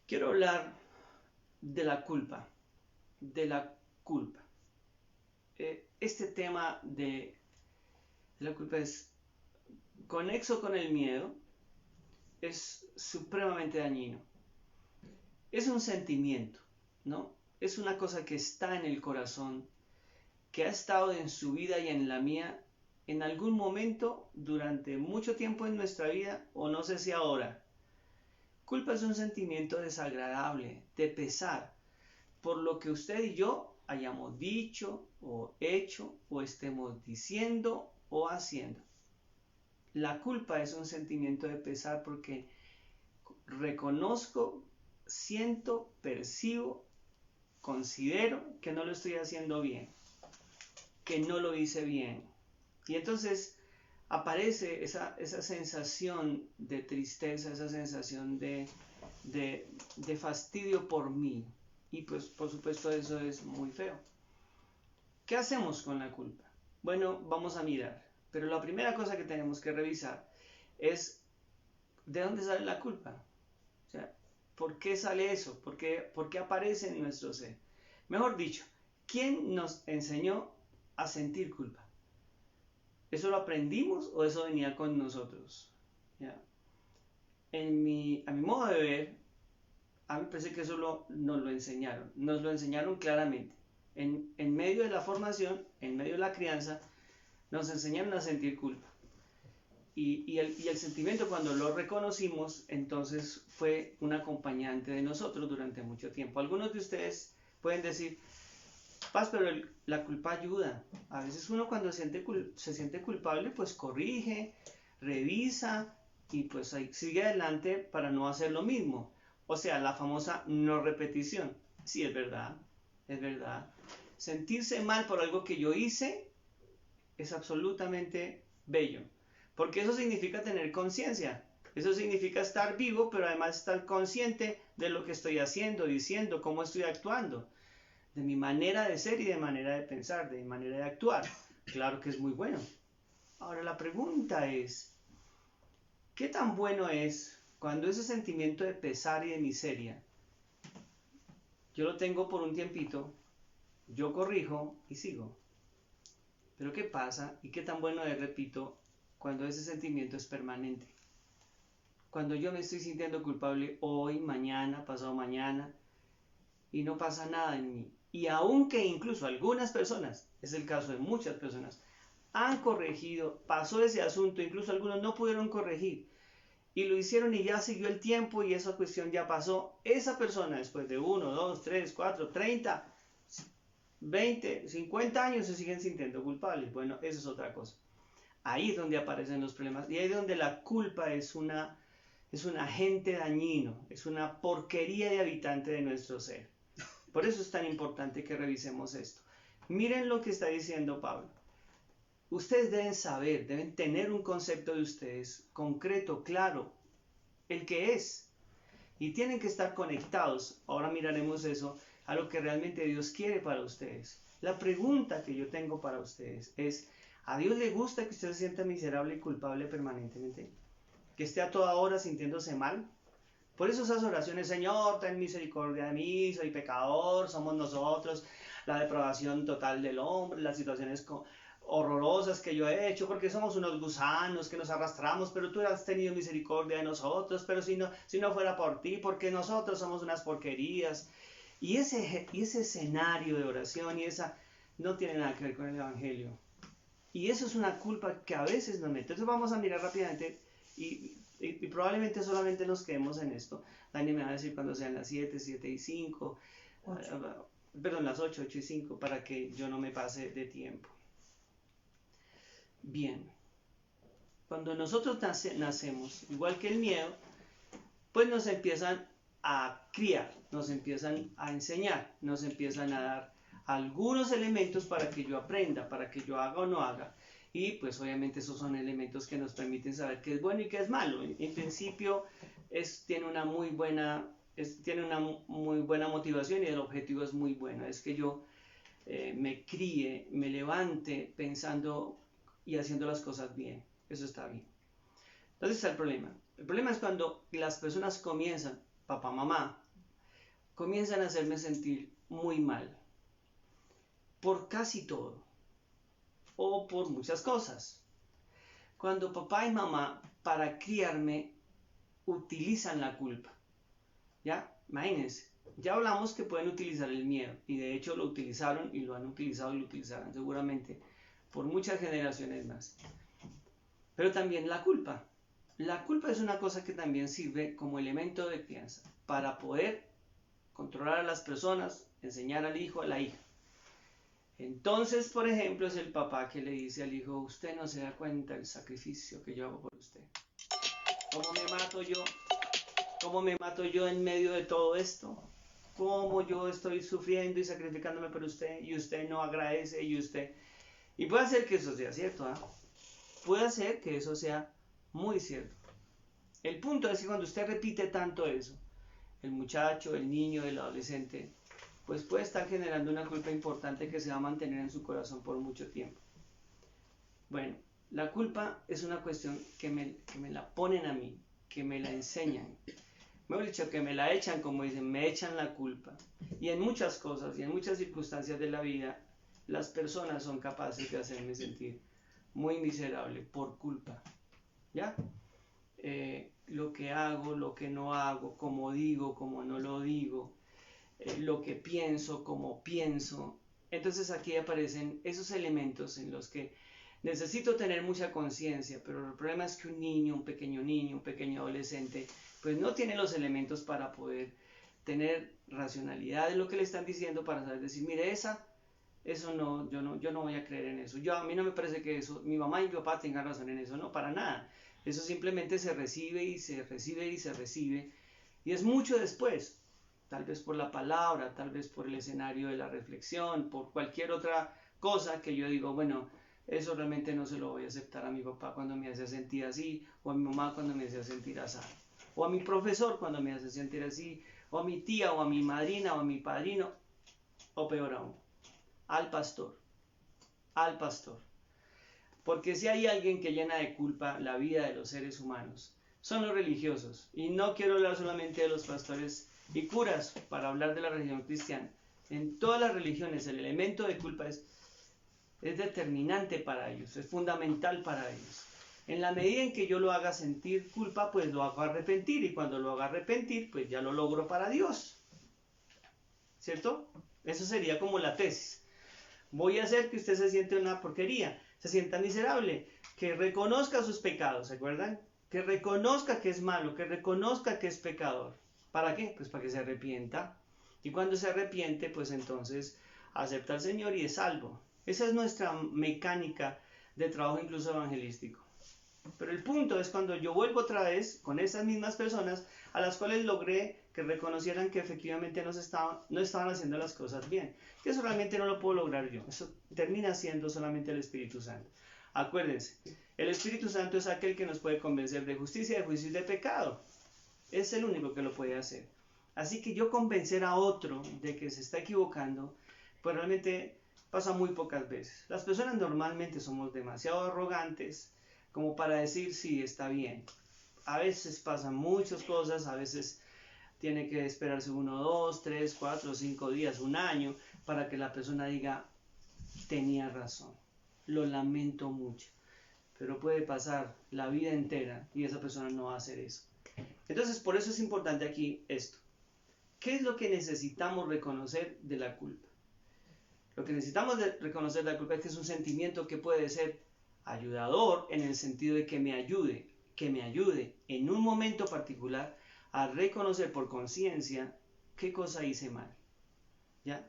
Quiero hablar de la culpa, de la culpa. Este tema de la culpa es conexo con el miedo, es supremamente dañino. Es un sentimiento, ¿no? Es una cosa que está en el corazón, que ha estado en su vida y en la mía en algún momento durante mucho tiempo en nuestra vida, o no sé si ahora. Culpa es un sentimiento desagradable, de pesar, por lo que usted y yo hayamos dicho o hecho o estemos diciendo o haciendo. La culpa es un sentimiento de pesar porque reconozco, siento, percibo, considero que no lo estoy haciendo bien, que no lo hice bien. Y entonces aparece esa sensación de tristeza, esa sensación de fastidio por mí. Y pues por supuesto eso es muy feo. ¿Qué hacemos con la culpa? Bueno, vamos a mirar. Pero la primera cosa que tenemos que revisar es ¿de dónde sale la culpa? O sea, ¿por qué sale eso? ¿Por qué aparece en nuestro ser? Mejor dicho, ¿quién nos enseñó a sentir culpa? ¿Eso lo aprendimos o eso venía con nosotros? ¿Ya? A mi modo de ver, a mí me parece que eso nos lo enseñaron claramente. En medio de la formación, en medio de la crianza, nos enseñaron a sentir culpa. Y el sentimiento, cuando lo reconocimos, entonces fue un acompañante de nosotros durante mucho tiempo. Algunos de ustedes pueden decir, Paz, pero la culpa ayuda. A veces uno cuando se siente culpable, pues corrige, revisa y pues ahí sigue adelante para no hacer lo mismo. O sea, la famosa no repetición. Sí, es verdad, es verdad. Sentirse mal por algo que yo hice es absolutamente bello. Porque eso significa tener conciencia. Eso significa estar vivo, pero además estar consciente de lo que estoy haciendo, diciendo, cómo estoy actuando, de mi manera de ser y de manera de pensar, de mi manera de actuar. Claro que es muy bueno. Ahora la pregunta es, ¿qué tan bueno es cuando ese sentimiento de pesar y de miseria yo lo tengo por un tiempito, yo corrijo y sigo? Pero ¿qué pasa y qué tan bueno es, repito, cuando ese sentimiento es permanente? Cuando yo me estoy sintiendo culpable hoy, mañana, pasado mañana, y no pasa nada en mí. Y aunque incluso algunas personas, es el caso de muchas personas, han corregido, pasó ese asunto, incluso algunos no pudieron corregir, y lo hicieron y ya siguió el tiempo y esa cuestión ya pasó, esa persona después de 1, 2, 3, 4, 30, 20, 50 años se siguen sintiendo culpables. Bueno, eso es otra cosa. Ahí es donde aparecen los problemas y ahí es donde la culpa es un agente dañino, es una porquería de habitante de nuestro ser. Por eso es tan importante que revisemos esto. Miren lo que está diciendo Pablo. Ustedes deben saber, deben tener un concepto de ustedes concreto, claro, el que es. Y tienen que estar conectados, ahora miraremos eso, a lo que realmente Dios quiere para ustedes. La pregunta que yo tengo para ustedes es, ¿a Dios le gusta que usted se sienta miserable y culpable permanentemente? ¿Que esté a toda hora sintiéndose mal? Por eso esas oraciones, Señor, ten misericordia de mí, soy pecador, somos nosotros, la depravación total del hombre, las situaciones horrorosas que yo he hecho, porque somos unos gusanos que nos arrastramos, pero tú has tenido misericordia de nosotros, pero si no fuera por ti, porque nosotros somos unas porquerías. Y ese escenario de oración y esa no tiene nada que ver con el Evangelio. Y eso es una culpa que a veces nos mete. Entonces vamos a mirar rápidamente y probablemente solamente nos quedemos en esto. Dani me va a decir cuando sean las 7, 7 y 5, perdón, las 8, 8 y 5, para que yo no me pase de tiempo. Bien, cuando nosotros nacemos, igual que el miedo, pues nos empiezan a criar, nos empiezan a enseñar, nos empiezan a dar algunos elementos para que yo aprenda, para que yo haga o no haga. Y pues obviamente esos son elementos que nos permiten saber qué es bueno y qué es malo. En principio tiene una muy buena motivación y el objetivo es muy bueno. Es que yo me críe, me levante pensando y haciendo las cosas bien. Eso está bien. Entonces está el problema. El problema es cuando las personas comienzan, papá, mamá, comienzan a hacerme sentir muy mal por casi todo o por muchas cosas. Cuando papá y mamá para criarme utilizan la culpa, ¿ya? Imagínense, ya hablamos que pueden utilizar el miedo y de hecho lo utilizaron y lo han utilizado y lo utilizarán seguramente por muchas generaciones más. Pero también la culpa. La culpa es una cosa que también sirve como elemento de crianza para poder controlar a las personas, enseñar al hijo, a la hija. Entonces, por ejemplo, es el papá que le dice al hijo, usted no se da cuenta del sacrificio que yo hago por usted. ¿Cómo me mato yo? ¿Cómo me mato yo en medio de todo esto? ¿Cómo yo estoy sufriendo y sacrificándome por usted y usted no agradece y usted... Y puede ser que eso sea cierto, ¿ah? Puede ser que eso sea muy cierto. El punto es que cuando usted repite tanto eso, el muchacho, el niño, el adolescente, pues puede estar generando una culpa importante que se va a mantener en su corazón por mucho tiempo. Bueno, la culpa es una cuestión que me la ponen a mí, que me la enseñan. Mejor dicho, que me la echan, como dicen, me echan la culpa. Y en muchas cosas y en muchas circunstancias de la vida, las personas son capaces de hacerme sentir muy miserable por culpa. ¿Ya? Lo que hago, lo que no hago, como digo, como no lo digo, lo que pienso, como pienso. Entonces aquí aparecen esos elementos en los que necesito tener mucha conciencia, pero el problema es que un niño, un pequeño adolescente, pues no tiene los elementos para poder tener racionalidad de lo que le están diciendo, para saber decir, mire, eso no, yo no voy a creer en eso. A mí no me parece que eso, mi mamá y mi papá tengan razón en eso, no, para nada. Eso simplemente se recibe y se recibe y se recibe. Y es mucho después, tal vez por la palabra, tal vez por el escenario de la reflexión, por cualquier otra cosa que yo digo, bueno, eso realmente no se lo voy a aceptar a mi papá cuando me hace sentir así, o a mi mamá cuando me hace sentir así, o a mi profesor cuando me hace sentir así, o a mi tía, o a mi madrina, o a mi padrino, o peor aún, al pastor. Porque si hay alguien que llena de culpa la vida de los seres humanos, son los religiosos. Y no quiero hablar solamente de los pastores y curas para hablar de la religión cristiana. En todas las religiones el elemento de culpa es determinante para ellos, es fundamental para ellos. En la medida en que yo lo haga sentir culpa, pues lo hago arrepentir. Y cuando lo haga arrepentir, pues ya lo logro para Dios. ¿Cierto? Eso sería como la tesis. Voy a hacer que usted se siente una porquería, se sienta miserable, que reconozca sus pecados, ¿se acuerdan? Que reconozca que es malo, que reconozca que es pecador. ¿Para qué? Pues para que se arrepienta. Y cuando se arrepiente, pues entonces acepta al Señor y es salvo. Esa es nuestra mecánica de trabajo incluso evangelístico. Pero el punto es cuando yo vuelvo otra vez con esas mismas personas a las cuales logré que reconocieran que efectivamente no estaban haciendo las cosas bien. Que eso realmente no lo puedo lograr yo. Eso termina siendo solamente el Espíritu Santo. Acuérdense, el Espíritu Santo es aquel que nos puede convencer de justicia, de juicio y de pecado. Es el único que lo puede hacer. Así que yo convencer a otro de que se está equivocando, pues realmente pasa muy pocas veces. Las personas normalmente somos demasiado arrogantes como para decir sí, está bien. A veces pasan muchas cosas, a veces tiene que esperarse 1, 2, 3, 4, 5 días, un año, para que la persona diga, tenía razón, lo lamento mucho. Pero puede pasar la vida entera y esa persona no va a hacer eso. Entonces, por eso es importante aquí esto. ¿Qué es lo que necesitamos reconocer de la culpa? Lo que necesitamos reconocer de la culpa es que es un sentimiento que puede ser ayudador en el sentido de que me ayude en un momento particular a reconocer por conciencia qué cosa hice mal. ¿Ya?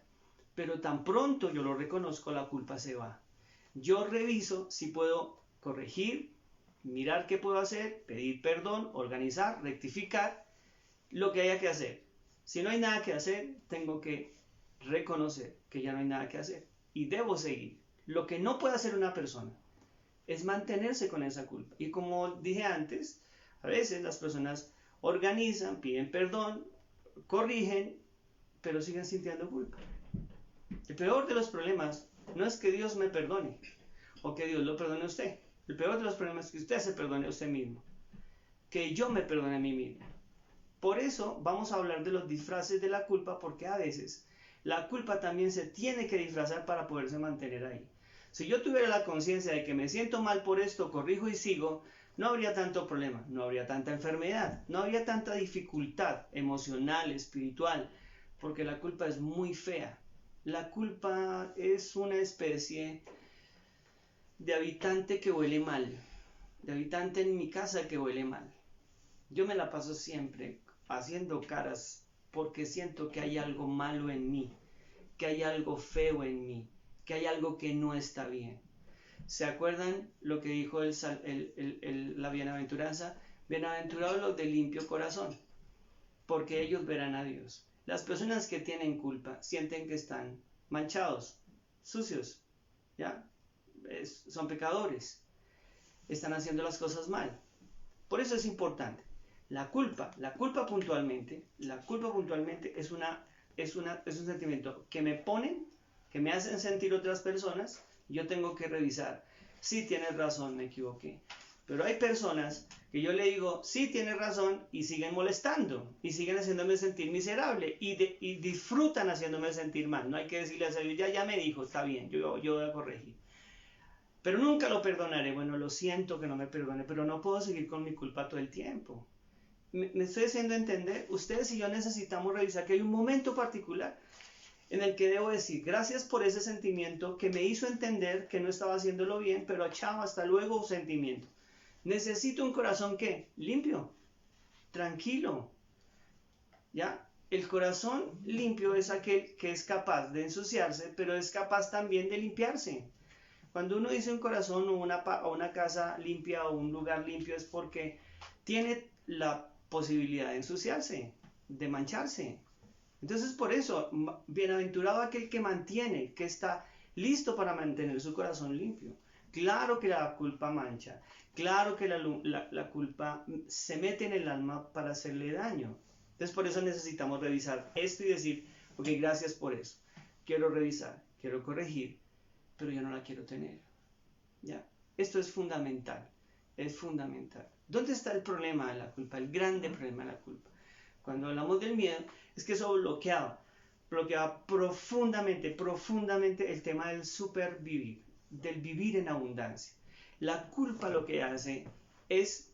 Pero tan pronto yo lo reconozco, la culpa se va. Yo reviso si puedo corregir, mirar qué puedo hacer, pedir perdón, organizar, rectificar lo que haya que hacer. Si no hay nada que hacer, tengo que reconocer que ya no hay nada que hacer y debo seguir. Lo que no puede hacer una persona es mantenerse con esa culpa. Y como dije antes, a veces las personas organizan, piden perdón, corrigen, pero siguen sintiendo culpa. El peor de los problemas no es que Dios me perdone o que Dios lo perdone a usted. El peor de los problemas es que usted se perdone a usted mismo. Que yo me perdone a mí mismo. Por eso vamos a hablar de los disfraces de la culpa, porque a veces la culpa también se tiene que disfrazar para poderse mantener ahí. Si yo tuviera la conciencia de que me siento mal por esto, corrijo y sigo, no habría tanto problema, no habría tanta enfermedad, no habría tanta dificultad emocional, espiritual, porque la culpa es muy fea. La culpa es una especie de habitante que huele mal, de habitante en mi casa que huele mal. Yo me la paso siempre haciendo caras porque siento que hay algo malo en mí, que hay algo feo en mí, que hay algo que no está bien. ¿Se acuerdan lo que dijo la bienaventuranza? Bienaventurados los de limpio corazón, porque ellos verán a Dios. Las personas que tienen culpa sienten que están manchados, sucios, ¿ya? Son pecadores, están haciendo las cosas mal. Por eso es importante. La culpa puntualmente es un sentimiento que me ponen, que me hacen sentir otras personas. Yo tengo que revisar. Sí, tienes razón, me equivoqué. Pero hay personas que yo le digo, sí, tienes razón, y siguen molestando, y siguen haciéndome sentir miserable, y disfrutan haciéndome sentir mal. No hay que decirle a Dios, ya me dijo, está bien, yo voy a corregir. Pero nunca lo perdonaré. Bueno, lo siento que no me perdone, pero no puedo seguir con mi culpa todo el tiempo. Me estoy haciendo entender. Ustedes y yo necesitamos revisar que hay un momento particular en el que debo decir, gracias por ese sentimiento que me hizo entender que no estaba haciéndolo bien, pero chao, hasta luego, sentimiento. Necesito un corazón ¿qué? Limpio, tranquilo. ¿Ya? El corazón limpio es aquel que es capaz de ensuciarse, pero es capaz también de limpiarse. Cuando uno dice un corazón o una casa limpia o un lugar limpio es porque tiene la posibilidad de ensuciarse, de mancharse. Entonces por eso, bienaventurado aquel que mantiene, que está listo para mantener su corazón limpio. Claro que la culpa mancha, claro que la culpa se mete en el alma para hacerle daño. Entonces por eso necesitamos revisar esto y decir, ok, gracias por eso. Quiero revisar, quiero corregir, pero yo no la quiero tener. ¿Ya? Esto es fundamental, es fundamental. ¿Dónde está el problema de la culpa? El grande problema de la culpa. Cuando hablamos del miedo, es que eso bloqueaba profundamente el tema del supervivir, del vivir en abundancia. La culpa lo que hace es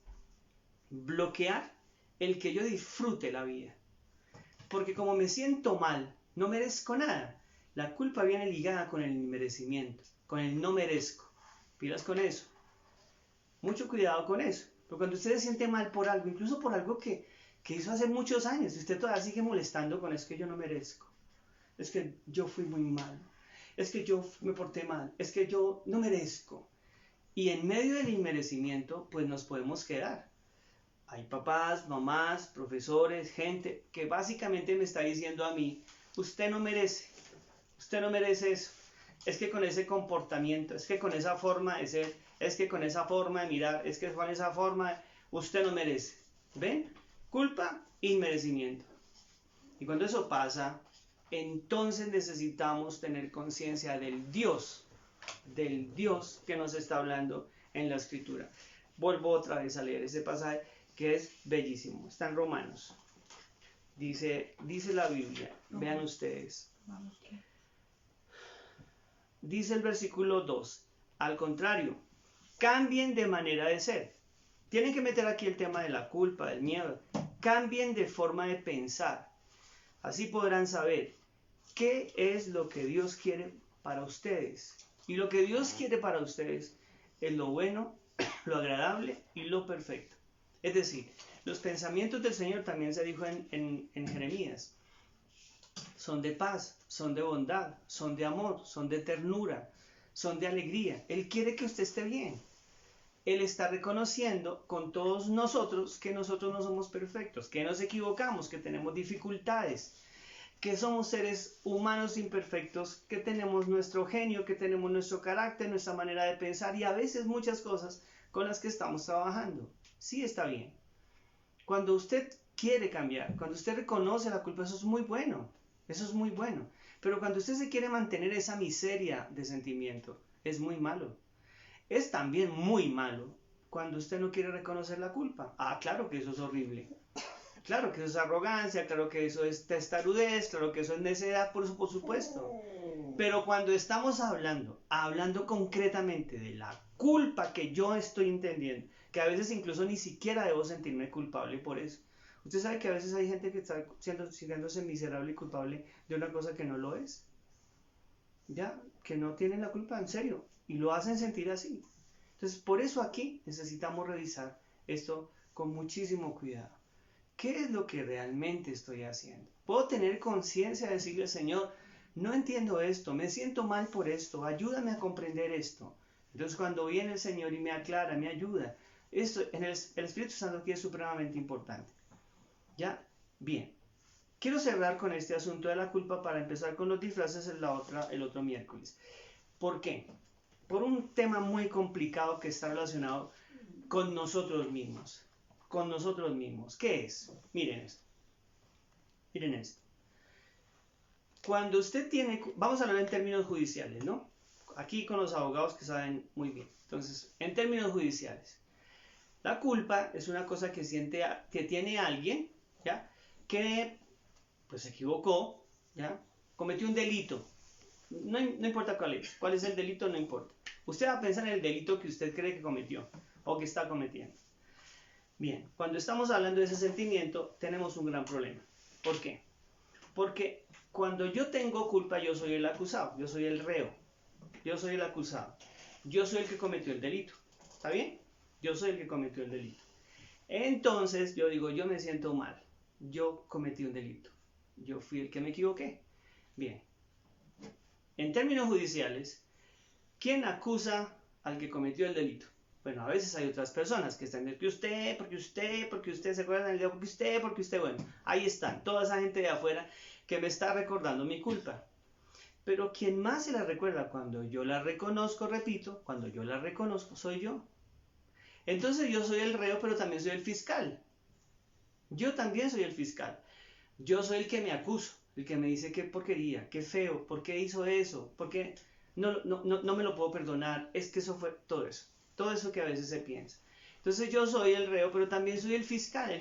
bloquear el que yo disfrute la vida. Porque como me siento mal, no merezco nada. La culpa viene ligada con el merecimiento, con el no merezco. Pilas con eso. Mucho cuidado con eso. Pero cuando usted se siente mal por algo, incluso por algo que hizo hace muchos años, y usted todavía sigue molestando con es que yo no merezco. Es que yo fui muy mal. Es que yo me porté mal. Es que yo no merezco. Y en medio del inmerecimiento, pues nos podemos quedar. Hay papás, mamás, profesores, gente que básicamente me está diciendo a mí, usted no merece eso. Es que con ese comportamiento, es que con esa forma de ser, es que con esa forma de mirar, es que con esa forma, usted no merece. ¿Ven? Culpa, inmerecimiento. Y cuando eso pasa, entonces necesitamos tener conciencia del Dios que nos está hablando en la Escritura. Vuelvo otra vez a leer ese pasaje que es bellísimo. Está en Romanos. Dice la Biblia, vean ustedes. Dice el versículo 2, al contrario, cambien de manera de ser. Tienen que meter aquí el tema de la culpa, del miedo. Cambien de forma de pensar. Así podrán saber qué es lo que Dios quiere para ustedes. Y lo que Dios quiere para ustedes es lo bueno, lo agradable y lo perfecto. Es decir, los pensamientos del Señor también se dijo en Jeremías. Son de paz, son de bondad, son de amor, son de ternura, son de alegría. Él quiere que usted esté bien. Él está reconociendo con todos nosotros que nosotros no somos perfectos, que nos equivocamos, que tenemos dificultades, que somos seres humanos imperfectos, que tenemos nuestro genio, que tenemos nuestro carácter, nuestra manera de pensar y a veces muchas cosas con las que estamos trabajando. Sí, está bien. Cuando usted quiere cambiar, cuando usted reconoce la culpa, eso es muy bueno. Eso es muy bueno. Pero cuando usted se quiere mantener esa miseria de sentimiento, es muy malo. Es también muy malo cuando usted no quiere reconocer la culpa. Ah, claro que eso es horrible. Claro que eso es arrogancia, claro que eso es testarudez, claro que eso es necedad, por supuesto. Pero cuando estamos hablando concretamente de la culpa que yo estoy entendiendo, que a veces incluso ni siquiera debo sentirme culpable por eso. Usted sabe que a veces hay gente que está sintiéndose miserable y culpable de una cosa que no lo es. Ya, que no tienen la culpa, en serio, y lo hacen sentir así. Entonces, por eso aquí necesitamos revisar esto con muchísimo cuidado. ¿Qué es lo que realmente estoy haciendo? Puedo tener conciencia de decirle, Señor, no entiendo esto, me siento mal por esto, ayúdame a comprender esto. Entonces, cuando viene el Señor y me aclara, me ayuda, esto, el Espíritu Santo aquí es supremamente importante. ¿Ya? Bien. Quiero cerrar con este asunto de la culpa para empezar con los disfraces el otro miércoles. ¿Por qué? Por un tema muy complicado que está relacionado con nosotros mismos. Con nosotros mismos. ¿Qué es? Miren esto. Miren esto. Cuando usted tiene... Vamos a hablar en términos judiciales, ¿no? Aquí con los abogados que saben muy bien. Entonces, en términos judiciales. La culpa es una cosa que tiene alguien, ¿ya? Que pues se equivocó, ¿ya? Cometió un delito. No importa cuál es el delito, no importa. Usted va a pensar en el delito que usted cree que cometió o que está cometiendo. Bien, cuando estamos hablando de ese sentimiento, tenemos un gran problema. ¿Por qué? Porque cuando yo tengo culpa, yo soy el acusado, yo soy el reo, yo soy el acusado, yo soy el que cometió el delito. ¿Está bien? Yo soy el que cometió el delito. Entonces yo digo, yo me siento mal, yo cometí un delito, yo fui el que me equivoqué. Bien, en términos judiciales, ¿quién acusa al que cometió el delito? Bueno, a veces hay otras personas que están porque usted se acuerdan del porque usted, bueno, ahí están, toda esa gente de afuera que me está recordando mi culpa. Pero quien más se la recuerda cuando yo la reconozco, repito, cuando yo la reconozco, soy yo. Entonces yo soy el reo, pero también soy el fiscal. Yo también soy el fiscal. Yo soy el que me acuso, el que me dice qué porquería, qué feo, por qué hizo eso, por qué no me lo puedo perdonar, es que eso fue todo eso que a veces se piensa. Entonces yo soy el reo, pero también soy el fiscal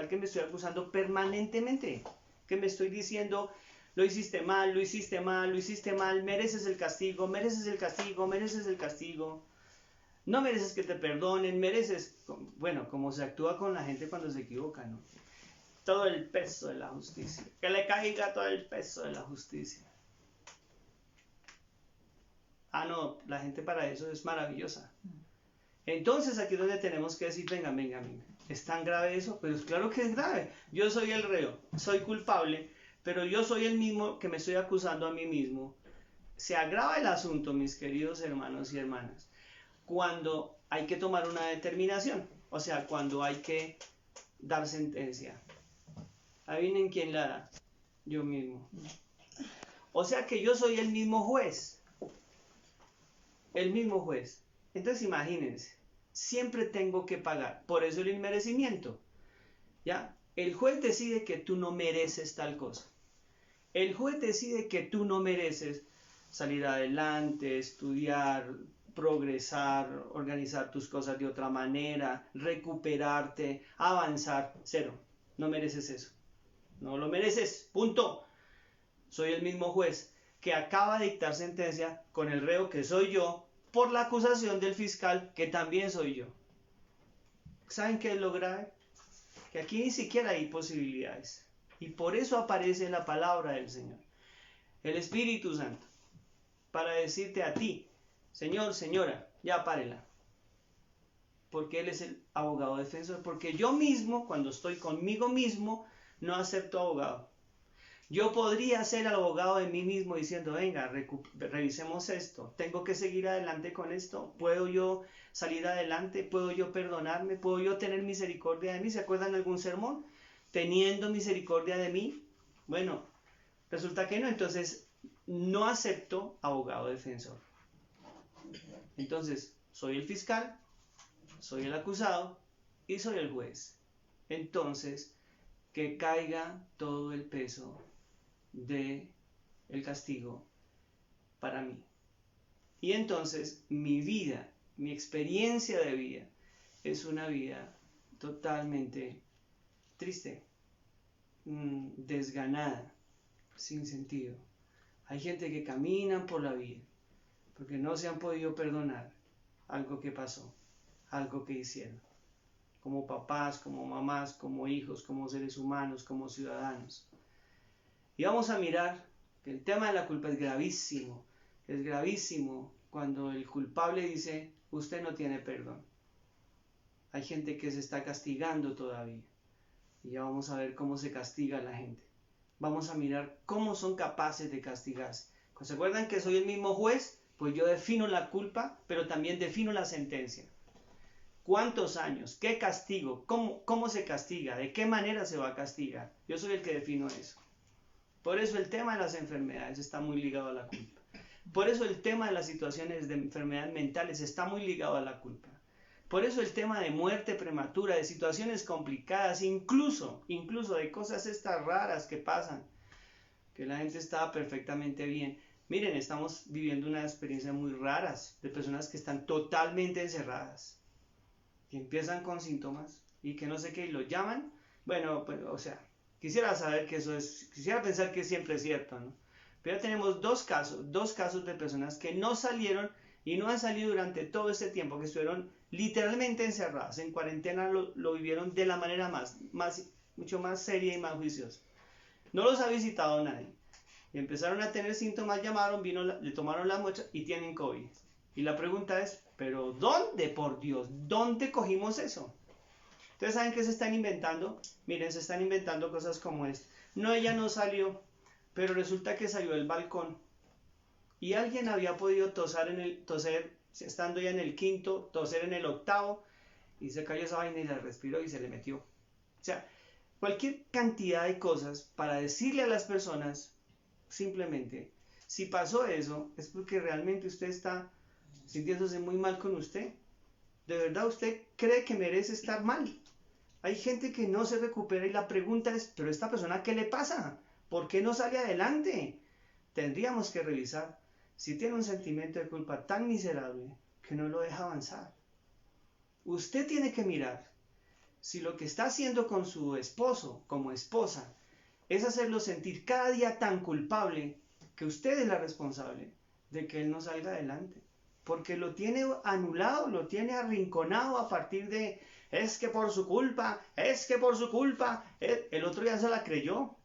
que me estoy acusando permanentemente, que me estoy diciendo, lo hiciste mal, lo hiciste mal, lo hiciste mal, mereces el castigo, mereces el castigo, mereces el castigo. No mereces que te perdonen, mereces, bueno, como se actúa con la gente cuando se equivoca, ¿no? Todo el peso de la justicia, que le caiga todo el peso de la justicia. Ah, no, la gente para eso es maravillosa. Entonces aquí es donde tenemos que decir, venga, ¿es tan grave eso? Pues claro que es grave. Yo soy el reo, soy culpable, pero yo soy el mismo que me estoy acusando a mí mismo. Se agrava el asunto, mis queridos hermanos y hermanas, cuando hay que tomar una determinación, o sea, cuando hay que dar sentencia. Adivinen quién la da. Yo mismo. O sea que yo soy el mismo juez. El mismo juez. Entonces imagínense, siempre tengo que pagar. Por eso el inmerecimiento. ¿Ya? El juez decide que tú no mereces tal cosa. El juez decide que tú no mereces salir adelante, estudiar, progresar, organizar tus cosas de otra manera, recuperarte, avanzar. Cero. No mereces eso. No lo mereces. Punto. Soy el mismo juez que acaba de dictar sentencia con el reo que soy yo por la acusación del fiscal que también soy yo. ¿Saben qué es lo grave? Que aquí ni siquiera hay posibilidades. Y por eso aparece la palabra del Señor, el Espíritu Santo, para decirte a ti, Señor, señora, ya párela. Porque Él es el abogado defensor. Porque yo mismo, cuando estoy conmigo mismo, no acepto abogado. Yo podría ser el abogado de mí mismo diciendo, venga, revisemos esto, tengo que seguir adelante con esto, ¿puedo yo salir adelante? ¿Puedo yo perdonarme? ¿Puedo yo tener misericordia de mí? ¿Se acuerdan de algún sermón? Teniendo misericordia de mí. Bueno, resulta que no, entonces no acepto abogado defensor. Entonces, soy el fiscal, soy el acusado y soy el juez. Entonces, que caiga todo el peso de el castigo para mí. Y entonces mi vida, mi experiencia de vida, es una vida totalmente triste, desganada, sin sentido. Hay gente que camina por la vida porque no se han podido perdonar algo que pasó, algo que hicieron, como papás, como mamás, como hijos, como seres humanos, como ciudadanos. Y vamos a mirar que el tema de la culpa es gravísimo cuando el culpable dice, usted no tiene perdón. Hay gente que se está castigando todavía. Y ya vamos a ver cómo se castiga a la gente. Vamos a mirar cómo son capaces de castigarse. ¿Se acuerdan que soy el mismo juez? Pues yo defino la culpa, pero también defino la sentencia. ¿Cuántos años? ¿Qué castigo? ¿Cómo se castiga? ¿De qué manera se va a castigar? Yo soy el que defino eso. Por eso el tema de las enfermedades está muy ligado a la culpa. Por eso el tema de las situaciones de enfermedades mentales está muy ligado a la culpa. Por eso el tema de muerte prematura, de situaciones complicadas, incluso de cosas estas raras que pasan, que la gente estaba perfectamente bien. Miren, estamos viviendo unas experiencias muy raras de personas que están totalmente encerradas, que empiezan con síntomas y que no sé qué, y lo llaman. Bueno, pues, o sea, quisiera saber que eso es, quisiera pensar que siempre es cierto, ¿no? Pero ya tenemos dos casos de personas que no salieron y no han salido durante todo este tiempo, que estuvieron literalmente encerradas, en cuarentena lo vivieron de la manera mucho más seria y más juiciosa. No los ha visitado nadie. Y empezaron a tener síntomas, llamaron, le tomaron la muestra y tienen COVID. Y la pregunta es, ¿pero dónde, por Dios? ¿Dónde cogimos eso? Entonces, ¿saben qué se están inventando? Miren, se están inventando cosas como esta. No, ella no salió, pero resulta que salió del balcón. Y alguien había podido toser estando ya en el quinto, toser en el octavo, y se cayó esa vaina y la respiró y se le metió. O sea, cualquier cantidad de cosas para decirle a las personas, simplemente, si pasó eso, es porque realmente usted está sintiéndose muy mal con usted. ¿De verdad usted cree que merece estar mal? Hay gente que no se recupera y la pregunta es, ¿pero esta persona qué le pasa? ¿Por qué no sale adelante? Tendríamos que revisar si tiene un sentimiento de culpa tan miserable que no lo deja avanzar. Usted tiene que mirar si lo que está haciendo con su esposo, como esposa, es hacerlo sentir cada día tan culpable que usted es la responsable de que él no salga adelante. Porque lo tiene anulado, lo tiene arrinconado a partir de, es que por su culpa, el otro ya se la creyó.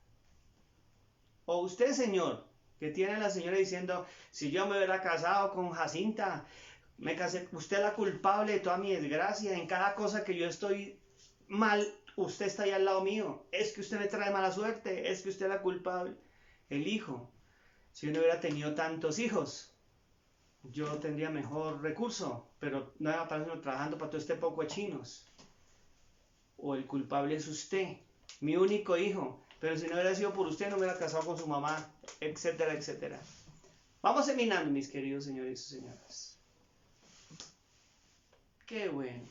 O usted, señor, que tiene a la señora diciendo, si yo me hubiera casado con Jacinta, me casé, usted es la culpable de toda mi desgracia, en cada cosa que yo estoy mal, usted está ahí al lado mío, es que usted me trae mala suerte, es que usted es la culpable. El hijo, si yo no hubiera tenido tantos hijos, yo tendría mejor recurso, pero no iba a estar trabajando para todo este poco de chinos. O el culpable es usted, mi único hijo, pero si no hubiera sido por usted no me hubiera casado con su mamá, etcétera, etcétera. Vamos terminando, mis queridos señores y señoras. Qué bueno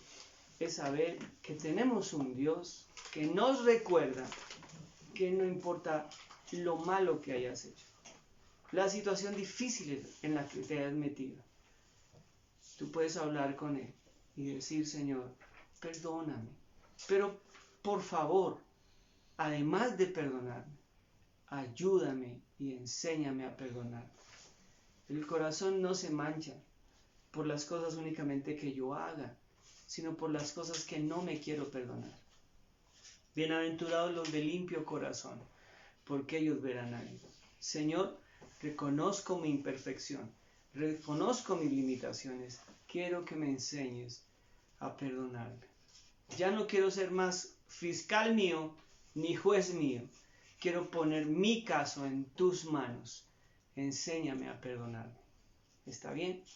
es saber que tenemos un Dios que nos recuerda que no importa lo malo que hayas hecho, la situación difícil en la que te hayas metido, tú puedes hablar con Él y decir, Señor, perdóname, pero por favor, además de perdonarme, ayúdame y enséñame a perdonar. El corazón no se mancha por las cosas únicamente que yo haga, sino por las cosas que no me quiero perdonar. Bienaventurados los de limpio corazón, porque ellos verán a Dios. Señor, reconozco mi imperfección, reconozco mis limitaciones, quiero que me enseñes a perdonarme. Ya no quiero ser más fiscal mío ni juez mío, quiero poner mi caso en tus manos, enséñame a perdonarme. ¿Está bien?